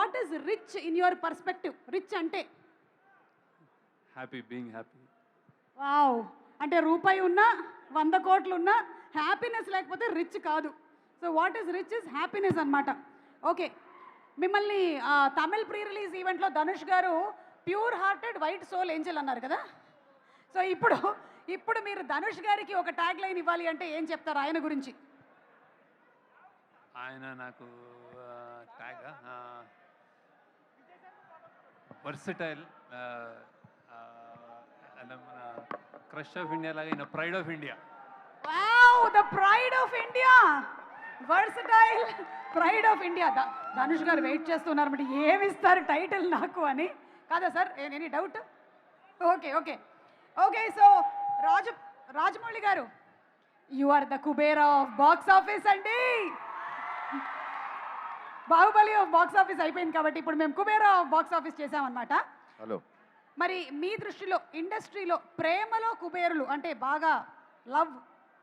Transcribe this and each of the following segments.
What is rich in your perspective? Rich అంటే happy, being happy. Wow, అంటే రూపాయి ఉన్నా 100 కోట్లు ఉన్నా హ్యాపీనెస్ లేకపోతే రిచ్ కాదు. So what is rich is happiness అనమాట. ఓకే, మిమ్మల్ని తమిళ్ ప్రీ రిలీజ్ ఈవెంట్లో ధనుష్ గారు pure hearted white soul angel అన్నారు కదా. సో ఇప్పుడు మీరు ధనుష్ గారికి ఒక ట్యాగ్ లైన్ ఇవ్వాలి అంటే ఏం చెప్తారు ఆయన గురించి? ఆయన నాకు ట్యాగ్ వర్సటైల్, మన క్రష్ ఆఫ్ ఇండియా లాగా ఈయన pride of India. Wow, the pride of India, versatile, pride of India. Dhanush గారు వెయిట్ చేస్తున్నారు మరి ఏమి ఇస్తారు టైటిల్ నాకు అని కాదా sir? Any doubt? Okay okay okay. So Rajamouli garu, you are the Kubera of box office అండి. బాహుబలి ఆఫ్ బాక్స్ ఆఫీస్ అయిపోయింది కాబట్టి ఇప్పుడు మేము కుబేరా ఆఫ్ బాక్స్ ఆఫీస్ చేసామన్నమాట. హలో. మరి మీ దృష్టిలో ఇండస్ట్రీలో ప్రేమలో కుబేరులు అంటే బాగా లవ్,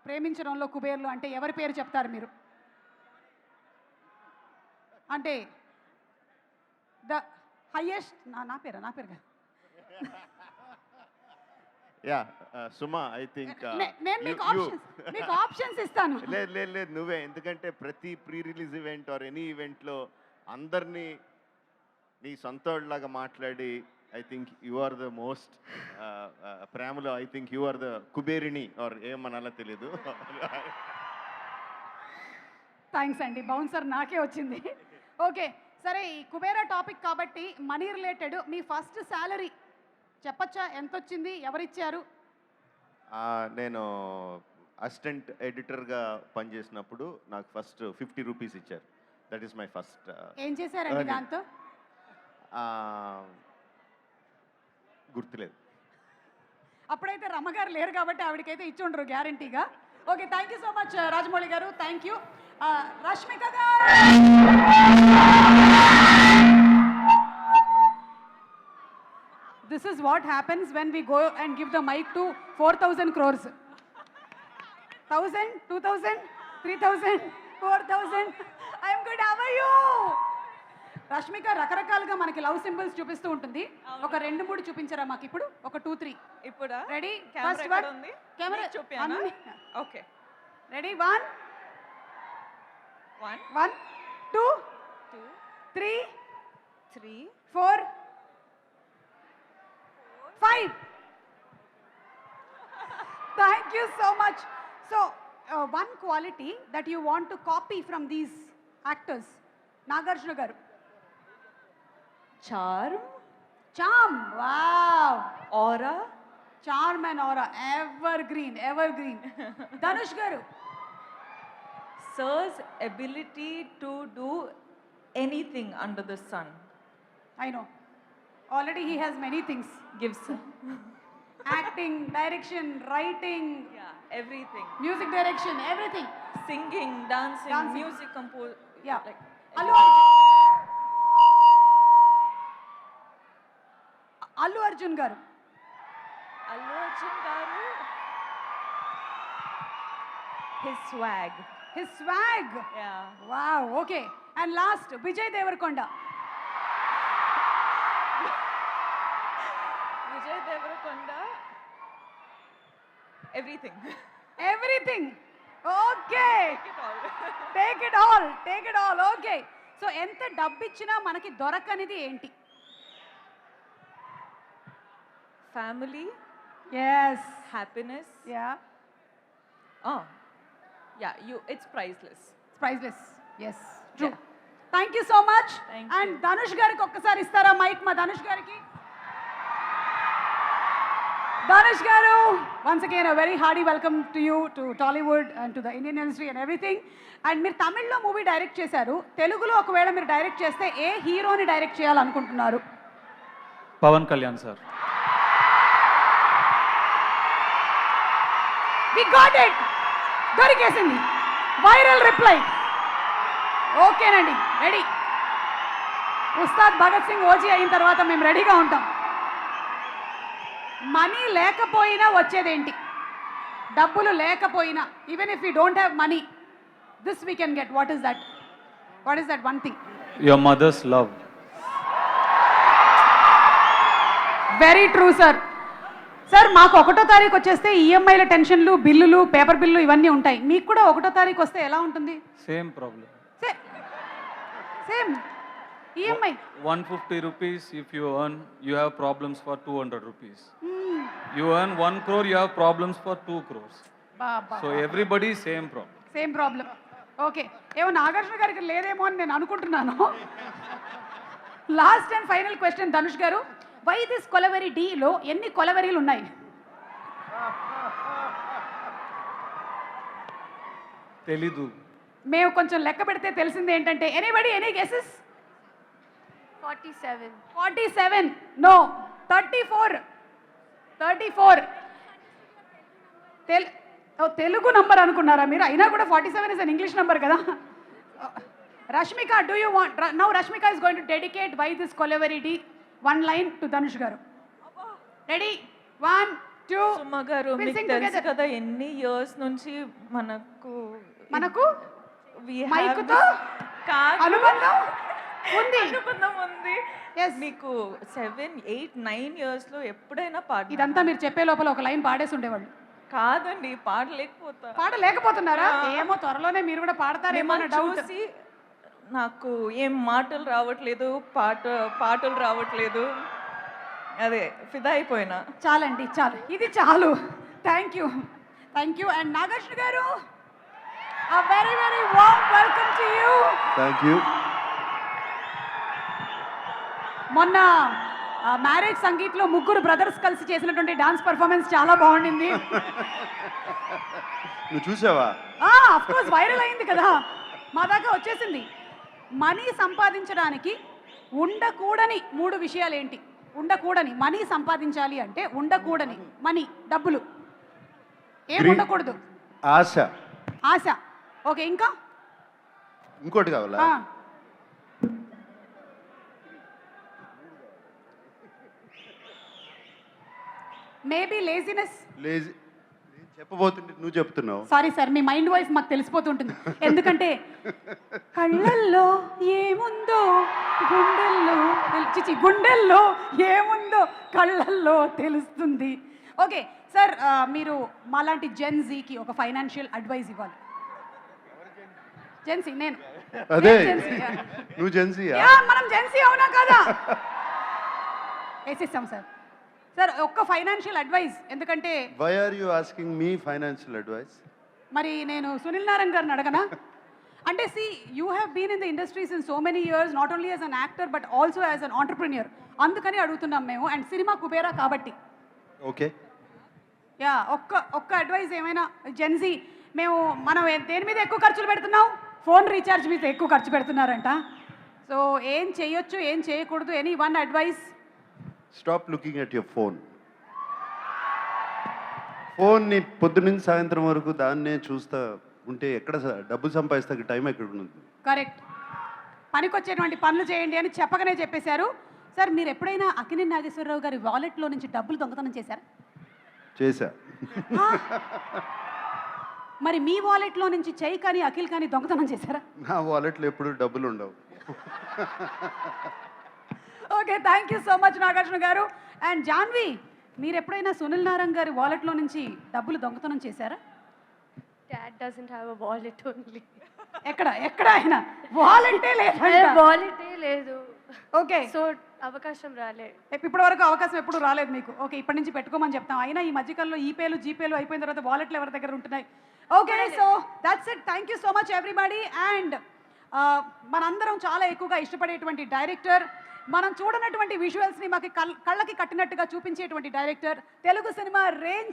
ప్రేమించడంలో కుబేరులు అంటే ఎవరి పేరు చెప్తారు మీరు? అంటే ద హైయెస్ట్ నా పేరు కదా. యా సుమా, ఐ థింక్ నేను మీకు ఆప్షన్స్ ఇస్తాను. లేదు నువ్వే, ఎందుకంటే ప్రతి pre release event or any ఈవెంట్లో అందరినీ నీ సొంతలాగా మాట్లాడి I think you are the most ప్రేమలో I think you are the కుబేరిణి ఆర్ ఏమనాలో తెలీదు. థ్యాంక్స్ అండి, బౌన్సర్ నాకే వచ్చింది. ఓకే సరే, ఈ కుబేరా టాపిక్ కాబట్టి మనీ రిలేటెడ్ మీ ఫస్ట్ శాలరీ చెప్పచ్చా? ఎంత వచ్చింది, ఎవరిచ్చారు? నేను అసిస్టెంట్ ఎడిటర్గా పనిచేసినప్పుడు నాకు ఫస్ట్ 50 రూపీస్ ఇచ్చారు. That is my first. ఏం చేశారండి దాంతో? గుర్తులేదు. అప్పుడైతే రమ్మగారు లేరు కాబట్టి ఆవిడకైతే ఇచ్చి ఉండరు గ్యారంటీగా. Okay, thank you so much Rajamouli గారు, థ్యాంక్ యూ. రష్మిక గారు, this is what happens when we go and give the mic to 4,000 crores. 1,000, 2,000, 3,000, 4,000. I am good, how are you? Rashmika రకరకాలుగా మనకి లవ్ సింబల్స్ చూపిస్తూ ఉంటుంది. ఒక 2-3 చూపించరా మాకు ఇప్పుడు? ఒక 2-3 ఇప్పుడు రెడీ? ఫస్ట్ వన్ ఉంది, కెమెరా చూపియానా? Okay ready? 1 1 2 3 4 5. Thank you so much. So one quality that you want to copy from these actors, Nagarjuna garu. charm, Wow, aura, charm and aura, evergreen. Dhanush garu, sir's ability to do anything under the sun. I know already he has many things. Gives Acting, direction, writing, everything. Music direction, everything. Singing, dancing, music compose. Yeah. Like, Allu Arjun garu. Allu Arjun garu, his swag. Yeah. Wow, okay. And last, Vijay Devarkonda. Vijay Devarakonda, everything. Okay. Take it all. Take it all. Okay. So ఎంత డబ్బు ఇచ్చినా మనకి దొరకనిది ఏంటి? Family, Yes. happiness. Yeah. It's priceless. It's priceless. Yes. True. Yeah. Thank you so much. Thank And you. Dhanush గారికి ఒక్కసారి ఇస్తారా mic? మా ధనుష్ గారికి. ధనుష్ గారు, once again a very hearty welcome to you, to Tollywood and to the Indian industry and everything. And మీరు తమిళ్లో movie direct చేశారు, తెలుగులో ఒకవేళ మీరు డైరెక్ట్ చేస్తే ఏ హీరోని డైరెక్ట్ చేయాలనుకుంటున్నారు? Pawan Kalyan sir. We got it. దొరికేసింది. Viral reply. ఓకేనండి, రెడీ. ఉస్తాద్ భగత్ సింగ్ ఓజీ అయిన తర్వాత మేము రెడీగా ఉంటాం. మనీ లేకపోయినా వచ్చేదేంటి? డబ్బులు లేకపోయినా, even if you don't have money, this we can get. What is that? What is that one thing? Your mother's love. Very true sir. Sir మాకు 1వ తారీఖు వచ్చేస్తే ఈఎంఐల టెన్షన్లు, బిల్లులు, పేపర్ బిల్లు ఇవన్నీ ఉంటాయి. మీకు కూడా 1వ తారీఖు వస్తే ఎలా ఉంటుంది? Same problem. Same EMI. 150 rupees if you earn, you have problems for 200 rupees. You earn 1 crore, you have problems for 2 crores. So everybody same problem. Same problem. Okay, ఏమో నాగార్జున గారికి లేదేమో అని నేను అనుకుంటున్నాను. Last and final question Dhanush గారు, why this kolaveri డీలో ఎన్ని కొలవెరీలు ఉన్నాయి? తెలీదు. మేము కొంచెం లెక్క పెడితే తెలిసింది ఏంటంటే, anybody any guesses? 47. 47. No, 34. Telugu number అనుకున్నారా మీరు? అయినా కూడా 47 ఇస్ అన్ ఇంగ్లీష్ నంబర్ కదా. Rashmika, do you want now? Rashmika is going to dedicate why this Kolaveri Di 1 line to Dhanush గారు. రెడీ? 1 2. సుమ గారు, మీకు తెలుసు కదా ఎన్ని ఇయర్స్ నుంచి మనకు we have మైకుతో కాదు, అనుబంధం ఉంది. అనుబంధం ఉంది. Yes. మీకు 7 8 9 ఇయర్స్ లో ఎప్పుడైనా పాట ఇదంతా మీరు చెప్పే లోపల ఒక లైన్ పాడేసి ఉండేవాళ్ళు. కాదండి, పాడలేకపోతా. పాడలేకపోతున్నారా? ఏమో త్వరలోనే మీరు కూడా పాడతారేమో అన్న డౌట్. చూసి నాకు ఏం మాటలు రావట్లేదు, పాటలు రావట్లేదు, అదే ఫిదా అయిపోయినా. చాలండి, చాలు, ఇది చాలు. Thank you. అండ్ నాగార్జున గారు, very very warm welcome to you. Thank you. మొన్న మ్యారేజ్ సంగీత్లో ముగ్గురు బ్రదర్స్ కలిసి చేసినటువంటి డాన్స్ పర్ఫార్మెన్స్ చాలా బాగుండింది. నువ్వు చూసావా? ఆఫ్ కోర్స్ వైరల్ అయింది కదా, మా దాకా వచ్చేసింది. మనీ సంపాదించడానికి ఉండకూడని 3 విషయాలు ఏంటి? ఉండకూడని, మనీ సంపాదించాలి అంటే ఉండకూడని మనీ, డబ్బులు ఏం ఉండకూడదు? ఆశ. ఆశ. ఓకే, ఇంకా? ఇంకోటి కావాలా? Maybe laziness. లేజీ. చెప్పబోతుంటే నువ్వు చెప్తున్నావు. సారీ సార్, మీ మైండ్ వాయిస్ మాకు తెలిసిపోతుంటుంది. ఎందుకంటే కళ్ళల్లో ఏముందో గుండెల్లో ఏముందో కళ్ళల్లో తెలుస్తుంది. ఓకే సార్, మీరు మాలాంటి జెన్జీకి ఒక ఫైనాన్షియల్ అడ్వైస్ ఇవ్వాలి. జెన్సీ నేను. అదే జెన్సీ. నువ్వు జెన్సీయా? మనం జెన్సీ అవునా కదా? వేసిస్తాం సార్. సార్ ఒక్క ఫైనాన్షియల్ అడ్వైస్, ఎందుకంటే why are you asking me financial advice? మరి నేను సునీల్ నారాయణ్ గారిని అడగనా? అంటే see, you have been in the industries in so many years, not only as an actor but also as an entrepreneur. అందుకని అడుగుతున్నాం మేము, అండ్ సినిమా కుబేరా కాబట్టి. ఓకే. యా, ఒక్క అడ్వైస్ ఏమైనా. జెన్సీ, మనం దేని మీద ఎక్కువ ఖర్చులు పెడుతున్నాం? ఫోన్ రీఛార్జ్ మీద ఎక్కువ ఖర్చు పెడుతున్నారంట. సో ఏం చేయొచ్చు, ఏం చేయకూడదు? Any 1 advice? Stop looking at your phone. ఫోన్ని పొద్దున్నుంచి సాయంత్రం వరకు దాన్నే చూస్తా ఉంటే ఎక్కడ డబ్బులు సంపాదిస్తే టైం ఎక్కడ ఉంటుంది? కరెక్ట్. పనికొచ్చేటువంటి పనులు చేయండి అని చెప్పగానే చెప్పేశారు. సార్, మీరు ఎప్పుడైనా అక్కినేని నాగేశ్వరరావు గారి వాలెట్లో నుంచి డబ్బులు దొంగతనం చేశారా? చేశా. మరి మీ వాలెట్లో నుంచి చెయ్యి కానీ అఖిల్ కానీ దొంగతనం చేశారా? నా వాలెట్లో ఎప్పుడు డబ్బులు ఉండవు. Okay, thank you so much Nagarjuna గారు. అండ్ జాన్వి, మీరు ఎప్పుడైనా సునీల్ నారాయణ్ గారి వాలెట్లో నుంచి డబ్బులు దొంగతనం చేశారా? Dad doesn't have a wallet only. ఎక్కడ ఆయన వాలెంటే లేదు. వాలెటే లేదు. ఓకే, సో అవకాశం రాలే. ఇప్పటి వరకు అవకాశం ఎప్పుడు రాలేదు మీకు. ఓకే, ఇప్పటి నుంచి పెట్టుకోమని చెప్తాం. అయినా ఈ మధ్యకాలంలో ఈపేలు జీపేలు అయిపోయిన తర్వాత వాలెట్లు ఎవరి దగ్గర ఉంటున్నాయి. Okay, so that's it. Thank you so much everybody. And మనందరం చాలా ఎక్కువగా ఇష్టపడేటువంటి డైరెక్టర్, మనం చూడనటువంటి విజువల్స్ని మాకు కళ్ళకి కట్టినట్టుగా చూపించేటువంటి డైరెక్టర్, తెలుగు సినిమా రేంజ్